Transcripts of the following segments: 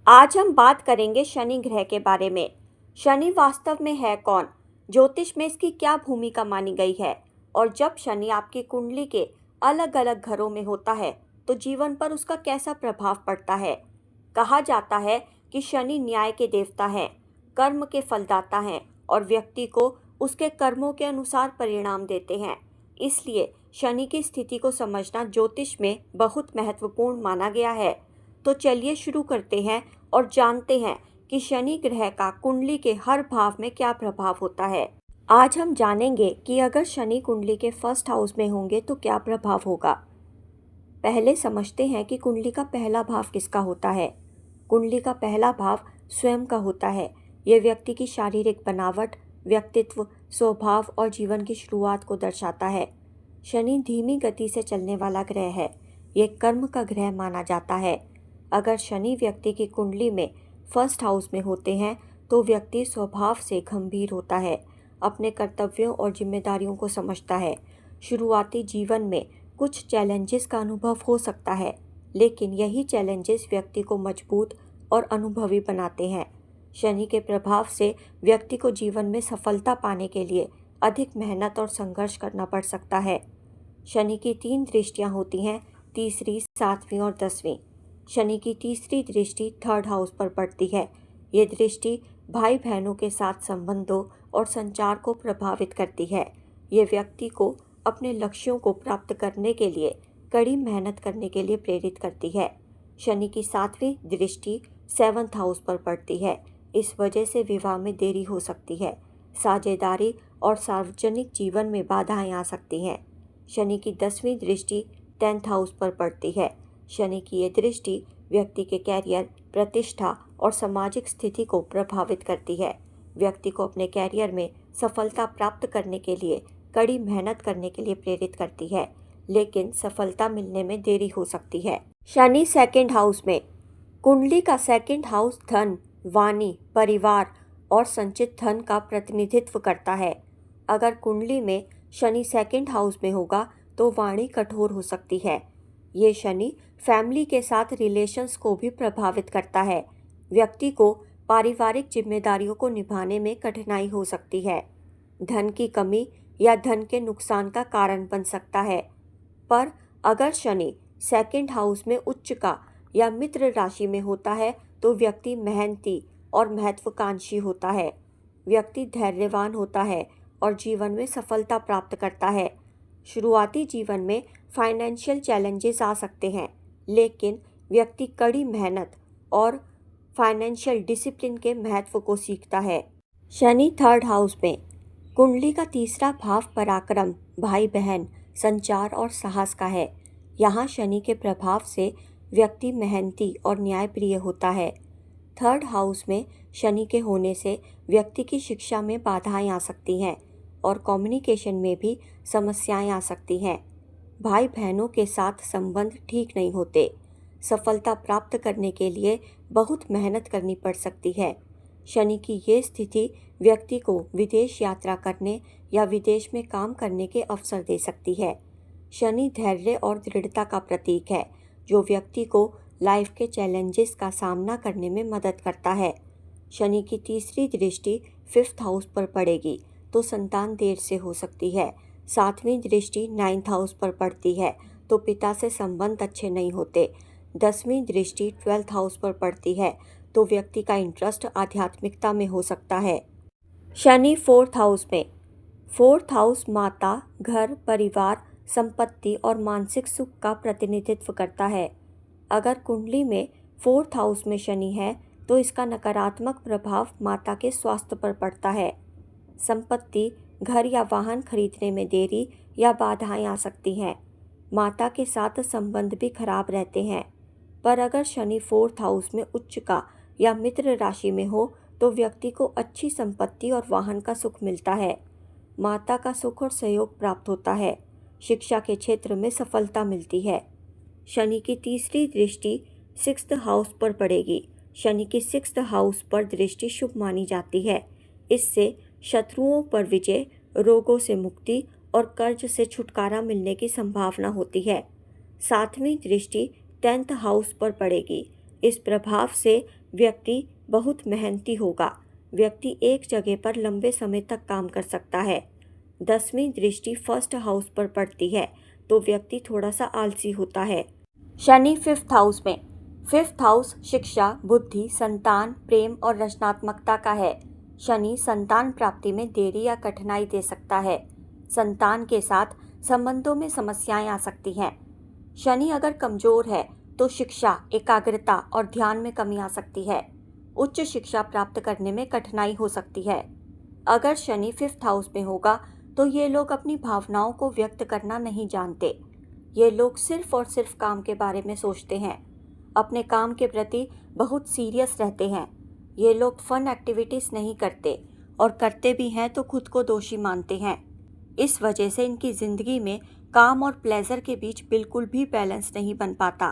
आज हम बात करेंगे शनि ग्रह के बारे में। शनि वास्तव में है कौन? ज्योतिष में इसकी क्या भूमिका मानी गई है? और जब शनि आपकी कुंडली के अलग अलग घरों में होता है तो जीवन पर उसका कैसा प्रभाव पड़ता है? कहा जाता है कि शनि न्याय के देवता हैं, कर्म के फलदाता हैं और व्यक्ति को उसके कर्मों के अनुसार परिणाम देते हैं। इसलिए शनि की स्थिति को समझना ज्योतिष में बहुत महत्वपूर्ण माना गया है। तो चलिए शुरू करते हैं और जानते हैं कि शनि ग्रह का कुंडली के हर भाव में क्या प्रभाव होता है। आज हम जानेंगे कि अगर शनि कुंडली के फर्स्ट हाउस में होंगे तो क्या प्रभाव होगा। पहले समझते हैं कि कुंडली का पहला भाव किसका होता है। कुंडली का पहला भाव स्वयं का होता है। यह व्यक्ति की शारीरिक बनावट, व्यक्तित्व, स्वभाव और जीवन की शुरुआत को दर्शाता है। शनि धीमी गति से चलने वाला ग्रह है। यह कर्म का ग्रह माना जाता है। अगर शनि व्यक्ति की कुंडली में फर्स्ट हाउस में होते हैं तो व्यक्ति स्वभाव से गंभीर होता है, अपने कर्तव्यों और जिम्मेदारियों को समझता है। शुरुआती जीवन में कुछ चैलेंजेस का अनुभव हो सकता है, लेकिन यही चैलेंजेस व्यक्ति को मजबूत और अनुभवी बनाते हैं। शनि के प्रभाव से व्यक्ति को जीवन में सफलता पाने के लिए अधिक मेहनत और संघर्ष करना पड़ सकता है। शनि की 3 दृष्टियां होती हैं, तीसरी, 7वीं और 10वीं। शनि की तीसरी दृष्टि थर्ड हाउस पर पड़ती है। ये दृष्टि भाई बहनों के साथ संबंधों और संचार को प्रभावित करती है। ये व्यक्ति को अपने लक्ष्यों को प्राप्त करने के लिए कड़ी मेहनत करने के लिए प्रेरित करती है। शनि की 7वीं दृष्टि 7th हाउस पर पड़ती है। इस वजह से विवाह में देरी हो सकती है, साझेदारी और सार्वजनिक जीवन में बाधाएं आ सकती हैं। शनि की 10वीं दृष्टि 10th हाउस पर पड़ती है। शनि की ये दृष्टि व्यक्ति के कैरियर, प्रतिष्ठा और सामाजिक स्थिति को प्रभावित करती है। व्यक्ति को अपने कैरियर में सफलता प्राप्त करने के लिए कड़ी मेहनत करने के लिए प्रेरित करती है, लेकिन सफलता मिलने में देरी हो सकती है। शनि सेकंड हाउस में। कुंडली का सेकंड हाउस धन, वाणी, परिवार और संचित धन का प्रतिनिधित्व करता है। अगर कुंडली में शनि सेकंड हाउस में होगा तो वाणी कठोर हो सकती है। ये शनि फैमिली के साथ रिलेशंस को भी प्रभावित करता है। व्यक्ति को पारिवारिक जिम्मेदारियों को निभाने में कठिनाई हो सकती है। धन की कमी या धन के नुकसान का कारण बन सकता है। पर अगर शनि सेकंड हाउस में उच्च का या मित्र राशि में होता है तो व्यक्ति मेहनती और महत्वाकांक्षी होता है। व्यक्ति धैर्यवान होता है और जीवन में सफलता प्राप्त करता है। शुरुआती जीवन में फाइनेंशियल चैलेंजेस आ सकते हैं, लेकिन व्यक्ति कड़ी मेहनत और फाइनेंशियल डिसिप्लिन के महत्व को सीखता है। शनि थर्ड हाउस में। कुंडली का तीसरा भाव पराक्रम, भाई बहन, संचार और साहस का है। यहाँ शनि के प्रभाव से व्यक्ति मेहनती और न्यायप्रिय होता है। थर्ड हाउस में शनि के होने से व्यक्ति की शिक्षा में बाधाएं आ सकती हैं और कम्युनिकेशन में भी समस्याएं आ सकती हैं। भाई बहनों के साथ संबंध ठीक नहीं होते। सफलता प्राप्त करने के लिए बहुत मेहनत करनी पड़ सकती है। शनि की ये स्थिति व्यक्ति को विदेश यात्रा करने या विदेश में काम करने के अवसर दे सकती है। शनि धैर्य और दृढ़ता का प्रतीक है, जो व्यक्ति को लाइफ के चैलेंजेस का सामना करने में मदद करता है। शनि की तीसरी दृष्टि 5th हाउस पर पड़ेगी तो संतान देर से हो सकती है। 7वीं दृष्टि 9th हाउस पर पड़ती है तो पिता से संबंध अच्छे नहीं होते। 10वीं दृष्टि 12th हाउस पर पड़ती है तो व्यक्ति का इंटरेस्ट आध्यात्मिकता में हो सकता है। शनि 4th हाउस में। 4th हाउस माता, घर, परिवार, संपत्ति और मानसिक सुख का प्रतिनिधित्व करता है। अगर कुंडली में 4th हाउस में शनि है तो इसका नकारात्मक प्रभाव माता के स्वास्थ्य पर पड़ता है। संपत्ति, घर या वाहन खरीदने में देरी या बाधाएं आ सकती हैं। माता के साथ संबंध भी खराब रहते हैं। पर अगर शनि 4th हाउस में उच्च का या मित्र राशि में हो तो व्यक्ति को अच्छी संपत्ति और वाहन का सुख मिलता है। माता का सुख और सहयोग प्राप्त होता है। शिक्षा के क्षेत्र में सफलता मिलती है। शनि की तीसरी दृष्टि 6th हाउस पर पड़ेगी। शनि की 6th हाउस पर दृष्टि शुभ मानी जाती है। इससे शत्रुओं पर विजय, रोगों से मुक्ति और कर्ज से छुटकारा मिलने की संभावना होती है। 7वीं दृष्टि 10th हाउस पर पड़ेगी। इस प्रभाव से व्यक्ति बहुत मेहनती होगा। व्यक्ति एक जगह पर लंबे समय तक काम कर सकता है। 10वीं दृष्टि फर्स्ट हाउस पर पड़ती है तो व्यक्ति थोड़ा सा आलसी होता है। शनि 5th हाउस में। 5th हाउस शिक्षा, बुद्धि, संतान, प्रेम और रचनात्मकता का है। शनि संतान प्राप्ति में देरी या कठिनाई दे सकता है। संतान के साथ संबंधों में समस्याएं आ सकती हैं। शनि अगर कमजोर है तो शिक्षा, एकाग्रता और ध्यान में कमी आ सकती है। उच्च शिक्षा प्राप्त करने में कठिनाई हो सकती है। अगर शनि 5th हाउस में होगा तो ये लोग अपनी भावनाओं को व्यक्त करना नहीं जानते। ये लोग सिर्फ और सिर्फ काम के बारे में सोचते हैं। अपने काम के प्रति बहुत सीरियस रहते हैं। ये लोग फन एक्टिविटीज़ नहीं करते और करते भी हैं तो खुद को दोषी मानते हैं। इस वजह से इनकी ज़िंदगी में काम और प्लेजर के बीच बिल्कुल भी बैलेंस नहीं बन पाता।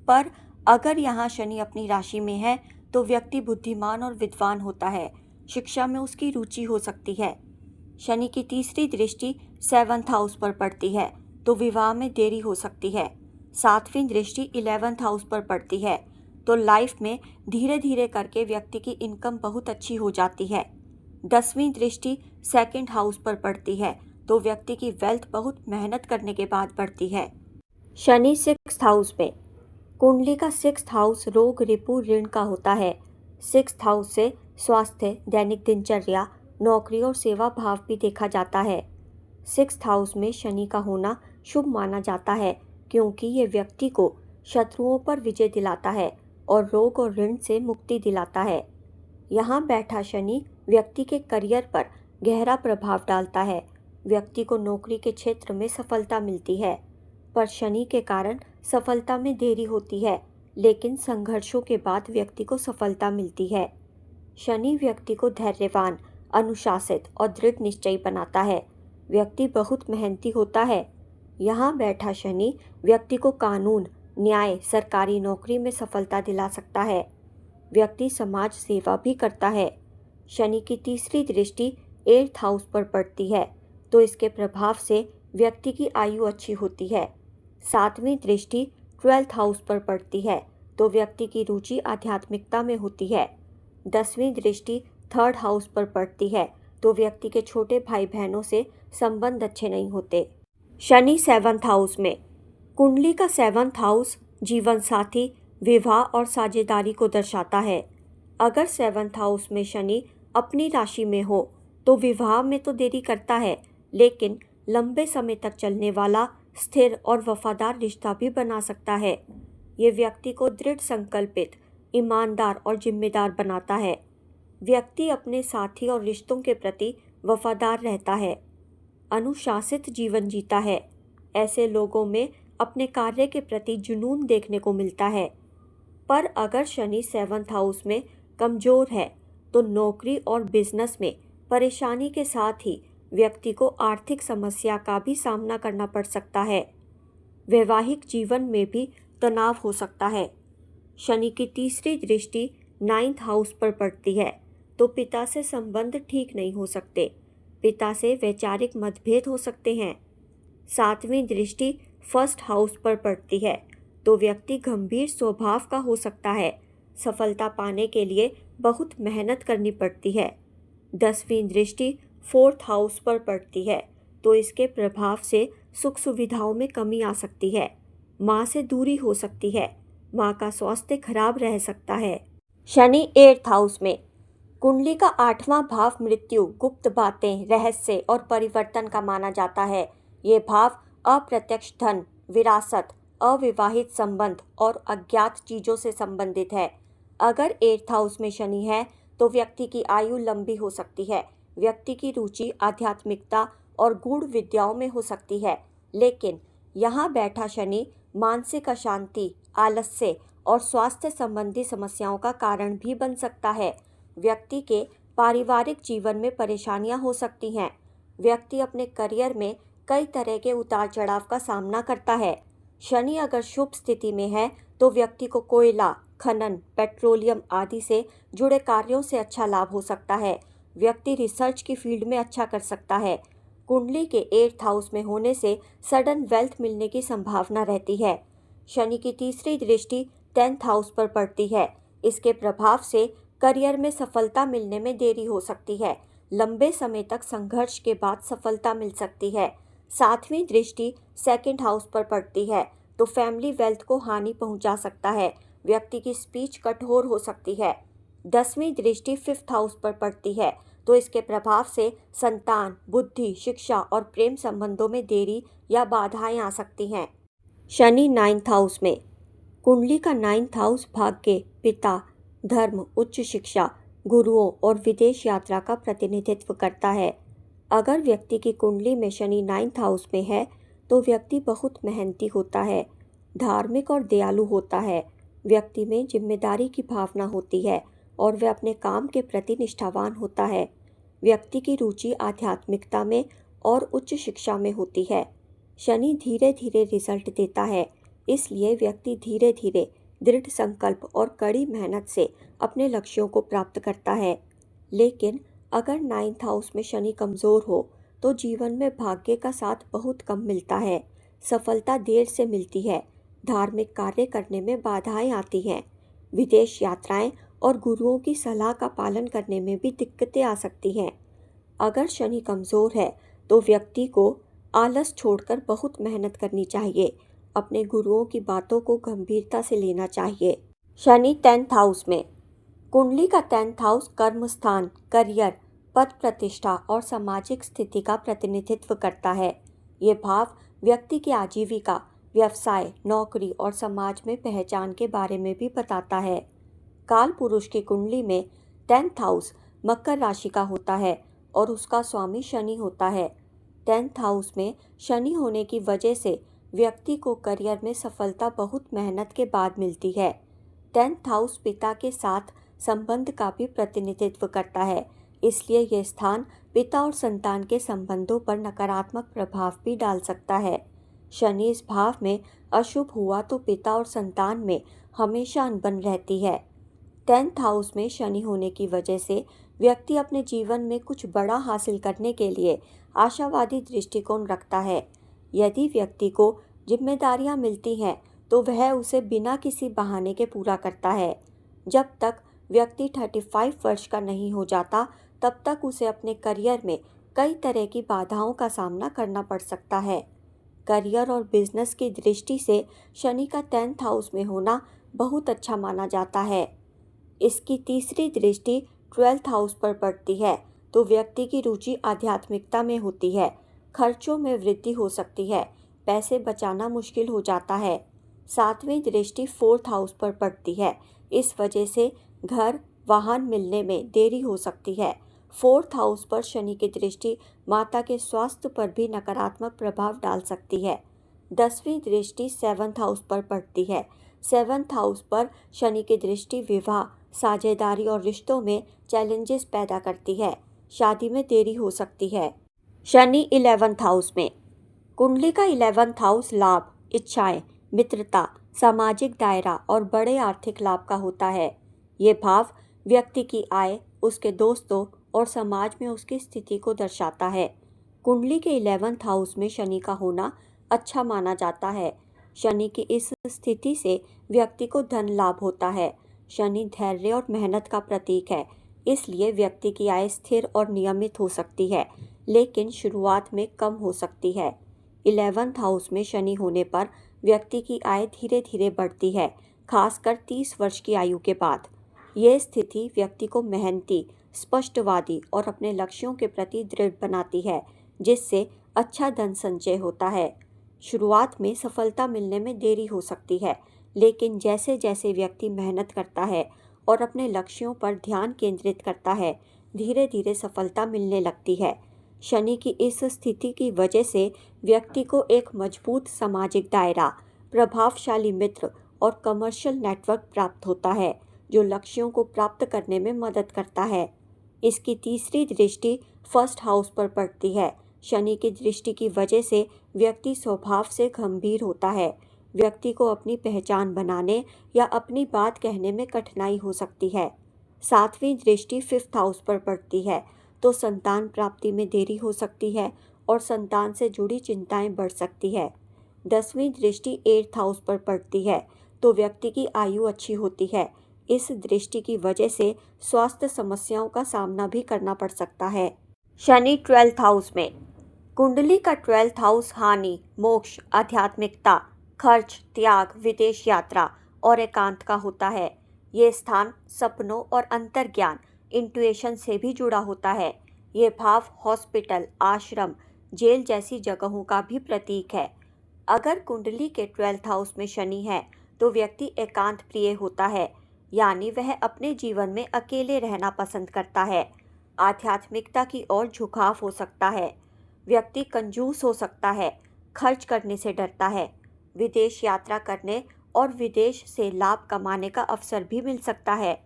पर अगर यहाँ शनि अपनी राशि में है तो व्यक्ति बुद्धिमान और विद्वान होता है। शिक्षा में उसकी रुचि हो सकती है। शनि की तीसरी दृष्टि 7th हाउस पर पड़ती है तो विवाह में देरी हो सकती है। 7वीं दृष्टि 11th हाउस पर पड़ती है तो लाइफ में धीरे धीरे करके व्यक्ति की इनकम बहुत अच्छी हो जाती है। 10वीं दृष्टि 2nd हाउस पर पड़ती है तो व्यक्ति की वेल्थ बहुत मेहनत करने के बाद बढ़ती है। शनि 6th हाउस में। कुंडली का 6th हाउस रोग, रिपु, ऋण का होता है। 6th हाउस से स्वास्थ्य, दैनिक दिनचर्या, नौकरी और सेवा भाव भी देखा जाता है। 6th हाउस में शनि का होना शुभ माना जाता है क्योंकि ये व्यक्ति को शत्रुओं पर विजय दिलाता है और रोग और ऋण से मुक्ति दिलाता है। यहाँ बैठा शनि व्यक्ति के करियर पर गहरा प्रभाव डालता है। व्यक्ति को नौकरी के क्षेत्र में सफलता मिलती है, पर शनि के कारण सफलता में देरी होती है, लेकिन संघर्षों के बाद व्यक्ति को सफलता मिलती है। शनि व्यक्ति को धैर्यवान, अनुशासित और दृढ़ निश्चयी बनाता है। व्यक्ति बहुत मेहनती होता है। यहाँ बैठा शनि व्यक्ति को कानून, न्याय, सरकारी नौकरी में सफलता दिला सकता है। व्यक्ति समाज सेवा भी करता है। शनि की तीसरी दृष्टि 8th हाउस पर पड़ती है तो इसके प्रभाव से व्यक्ति की आयु अच्छी होती है। 7वीं दृष्टि 12th हाउस पर पड़ती है तो व्यक्ति की रुचि आध्यात्मिकता में होती है। 10वीं दृष्टि 3rd हाउस पर पड़ती है तो व्यक्ति के छोटे भाई बहनों से संबंध अच्छे नहीं होते। शनि 7th हाउस में। कुंडली का 7th हाउस जीवन साथी, विवाह और साझेदारी को दर्शाता है। अगर 7th हाउस में शनि अपनी राशि में हो तो विवाह में तो देरी करता है, लेकिन लंबे समय तक चलने वाला स्थिर और वफादार रिश्ता भी बना सकता है। ये व्यक्ति को दृढ़ संकल्पित, ईमानदार और जिम्मेदार बनाता है। व्यक्ति अपने साथी और रिश्तों के प्रति वफादार रहता है, अनुशासित जीवन जीता है। ऐसे लोगों में अपने कार्य के प्रति जुनून देखने को मिलता है। पर अगर शनि 7th हाउस में कमजोर है तो नौकरी और बिजनेस में परेशानी के साथ ही व्यक्ति को आर्थिक समस्या का भी सामना करना पड़ सकता है। वैवाहिक जीवन में भी तनाव हो सकता है। शनि की तीसरी दृष्टि 9th हाउस पर पड़ती है तो पिता से संबंध ठीक नहीं हो सकते। पिता से वैचारिक मतभेद हो सकते हैं। 7वीं दृष्टि 1st हाउस पर पड़ती है तो व्यक्ति गंभीर स्वभाव का हो सकता है। सफलता पाने के लिए बहुत मेहनत करनी पड़ती है। 10वीं दृष्टि 4th हाउस पर पड़ती है तो इसके प्रभाव से सुख सुविधाओं में कमी आ सकती है। माँ से दूरी हो सकती है। माँ का स्वास्थ्य खराब रह सकता है। शनि 8th हाउस में। कुंडली का 8वां भाव मृत्यु, गुप्त बातें, रहस्य और परिवर्तन का माना जाता है। ये भाव अप्रत्यक्ष धन, विरासत, अविवाहित संबंध और अज्ञात चीज़ों से संबंधित है। अगर 8th हाउस में शनि है तो व्यक्ति की आयु लंबी हो सकती है। व्यक्ति की रुचि आध्यात्मिकता और गूढ़ विद्याओं में हो सकती है, लेकिन यहाँ बैठा शनि मानसिक अशांति, आलस्य और स्वास्थ्य संबंधी समस्याओं का कारण भी बन सकता है। व्यक्ति के पारिवारिक जीवन में परेशानियां हो सकती हैं। व्यक्ति अपने करियर में कई तरह के उतार चढ़ाव का सामना करता है। शनि अगर शुभ स्थिति में है तो व्यक्ति को कोयला, खनन, पेट्रोलियम आदि से जुड़े कार्यों से अच्छा लाभ हो सकता है। व्यक्ति रिसर्च की फील्ड में अच्छा कर सकता है। कुंडली के 8th हाउस में होने से सडन वेल्थ मिलने की संभावना रहती है। शनि की तीसरी दृष्टि 10th हाउस पर पड़ती है। इसके प्रभाव से करियर में सफलता मिलने में देरी हो सकती है। लंबे समय तक संघर्ष के बाद सफलता मिल सकती है। 7वीं दृष्टि सेकंड हाउस पर पड़ती है तो फैमिली वेल्थ को हानि पहुंचा सकता है। व्यक्ति की स्पीच कठोर हो सकती है। 10वीं दृष्टि 5th हाउस पर पड़ती है तो इसके प्रभाव से संतान, बुद्धि, शिक्षा और प्रेम संबंधों में देरी या बाधाएं आ सकती हैं। शनि 9th हाउस में। कुंडली का 9th हाउस भाग्य, पिता, धर्म, उच्च शिक्षा, गुरुओं और विदेश यात्रा का प्रतिनिधित्व करता है। अगर व्यक्ति की कुंडली में शनि 9th हाउस में है तो व्यक्ति बहुत मेहनती होता है, धार्मिक और दयालु होता है। व्यक्ति में जिम्मेदारी की भावना होती है और वह अपने काम के प्रति निष्ठावान होता है। व्यक्ति की रुचि आध्यात्मिकता में और उच्च शिक्षा में होती है। शनि धीरे धीरे रिजल्ट देता है, इसलिए व्यक्ति धीरे धीरे दृढ़ संकल्प और कड़ी मेहनत से अपने लक्ष्यों को प्राप्त करता है। लेकिन अगर 9th हाउस में शनि कमज़ोर हो तो जीवन में भाग्य का साथ बहुत कम मिलता है। सफलता देर से मिलती है। धार्मिक कार्य करने में बाधाएं आती हैं। विदेश यात्राएं और गुरुओं की सलाह का पालन करने में भी दिक्कतें आ सकती हैं। अगर शनि कमज़ोर है तो व्यक्ति को आलस छोड़कर बहुत मेहनत करनी चाहिए। अपने गुरुओं की बातों को गंभीरता से लेना चाहिए। शनि 10th हाउस में। कुंडली का 10th हाउस कर्म स्थान, करियर, पद प्रतिष्ठा और सामाजिक स्थिति का प्रतिनिधित्व करता है। ये भाव व्यक्ति की आजीविका, व्यवसाय, नौकरी और समाज में पहचान के बारे में भी बताता है। काल पुरुष की कुंडली में 10th हाउस मकर राशि का होता है और उसका स्वामी शनि होता है। 10th हाउस में शनि होने की वजह से व्यक्ति को करियर में सफलता बहुत मेहनत के बाद मिलती है। 10th हाउस पिता के साथ संबंध का भी प्रतिनिधित्व करता है, इसलिए यह स्थान पिता और संतान के संबंधों पर नकारात्मक प्रभाव भी डाल सकता है। शनि इस भाव में अशुभ हुआ तो पिता और संतान में हमेशा अनबन रहती है। 10th हाउस में शनि होने की वजह से व्यक्ति अपने जीवन में कुछ बड़ा हासिल करने के लिए आशावादी दृष्टिकोण रखता है। यदि व्यक्ति को जिम्मेदारियां मिलती हैं तो वह उसे बिना किसी बहाने के पूरा करता है। जब तक व्यक्ति 35 वर्ष का नहीं हो जाता तब तक उसे अपने करियर में कई तरह की बाधाओं का सामना करना पड़ सकता है। करियर और बिजनेस की दृष्टि से शनि का 10th हाउस में होना बहुत अच्छा माना जाता है। इसकी तीसरी दृष्टि 12th हाउस पर पड़ती है तो व्यक्ति की रुचि आध्यात्मिकता में होती है। खर्चों में वृद्धि हो सकती है, पैसे बचाना मुश्किल हो जाता है। 7वीं दृष्टि 4th हाउस पर पड़ती है, इस वजह से घर, वाहन मिलने में देरी हो सकती है। 4th हाउस पर शनि की दृष्टि माता के स्वास्थ्य पर भी नकारात्मक प्रभाव डाल सकती है। 10वीं दृष्टि 7th हाउस पर पड़ती है। 7th हाउस पर शनि की दृष्टि विवाह, साझेदारी और रिश्तों में चैलेंजेस पैदा करती है। शादी में देरी हो सकती है। शनि 11th हाउस में। कुंडली का 11th हाउस लाभ, इच्छाएं, मित्रता, सामाजिक दायरा और बड़े आर्थिक लाभ का होता है। ये भाव व्यक्ति की आय, उसके दोस्तों और समाज में उसकी स्थिति को दर्शाता है। कुंडली के 11th हाउस में शनि का होना अच्छा माना जाता है। शनि की इस स्थिति से व्यक्ति को धन लाभ होता है। शनि धैर्य और मेहनत का प्रतीक है, इसलिए व्यक्ति की आय स्थिर और नियमित हो सकती है, लेकिन शुरुआत में कम हो सकती है। 11th हाउस में शनि होने पर व्यक्ति की आय धीरे धीरे बढ़ती है, खासकर 30 वर्ष की आयु के बाद। यह स्थिति व्यक्ति को मेहनती, स्पष्टवादी और अपने लक्ष्यों के प्रति दृढ़ बनाती है, जिससे अच्छा धन संचय होता है। शुरुआत में सफलता मिलने में देरी हो सकती है, लेकिन जैसे जैसे व्यक्ति मेहनत करता है और अपने लक्ष्यों पर ध्यान केंद्रित करता है, धीरे धीरे सफलता मिलने लगती है। शनि की इस स्थिति की वजह से व्यक्ति को एक मजबूत सामाजिक दायरा, प्रभावशाली मित्र और कमर्शियल नेटवर्क प्राप्त होता है, जो लक्ष्यों को प्राप्त करने में मदद करता है। इसकी तीसरी दृष्टि 1st हाउस पर पड़ती है। शनि की दृष्टि की वजह से व्यक्ति स्वभाव से गंभीर होता है। व्यक्ति को अपनी पहचान बनाने या अपनी बात कहने में कठिनाई हो सकती है। 7वीं दृष्टि 5th हाउस पर पड़ती है तो संतान प्राप्ति में देरी हो सकती है और संतान से जुड़ी चिंताएं बढ़ सकती है। 10वीं दृष्टि 8th हाउस पर पड़ती है तो व्यक्ति की आयु अच्छी होती है, इस दृष्टि की वजह से स्वास्थ्य समस्याओं का सामना भी करना पड़ सकता है। शनि 12th हाउस में। कुंडली का 12th हाउस हानि, मोक्ष, आध्यात्मिकता, खर्च, त्याग, विदेश यात्रा और एकांत का होता है। ये स्थान सपनों और अंतर्ज्ञान, इंट्यूएशन से भी जुड़ा होता है। ये भाव हॉस्पिटल, आश्रम, जेल जैसी जगहों का भी प्रतीक है। अगर कुंडली के 12th हाउस में शनि है तो व्यक्ति एकांत प्रिय होता है, यानी वह अपने जीवन में अकेले रहना पसंद करता है। आध्यात्मिकता की ओर झुकाव हो सकता है। व्यक्ति कंजूस हो सकता है, खर्च करने से डरता है। विदेश यात्रा करने और विदेश से लाभ कमाने का अवसर भी मिल सकता है।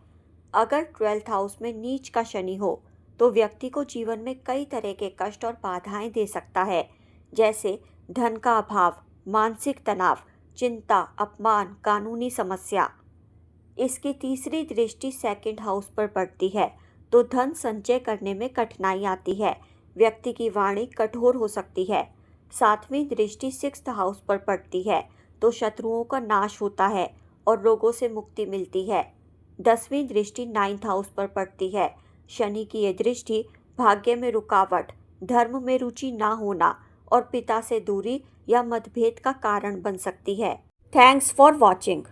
अगर 12th हाउस में नीच का शनि हो तो व्यक्ति को जीवन में कई तरह के कष्ट और बाधाएं दे सकता है, जैसे धन का अभाव, मानसिक तनाव, चिंता, अपमान, कानूनी समस्या। इसकी तीसरी दृष्टि 2nd हाउस पर पड़ती है तो धन संचय करने में कठिनाई आती है। व्यक्ति की वाणी कठोर हो सकती है। 7वीं दृष्टि 6th हाउस पर पड़ती है तो शत्रुओं का नाश होता है और रोगों से मुक्ति मिलती है। 10वीं दृष्टि 9th हाउस पर पड़ती है। शनि की यह दृष्टि भाग्य में रुकावट, धर्म में रुचि ना होना और पिता से दूरी या मतभेद का कारण बन सकती है। Thanks for watching.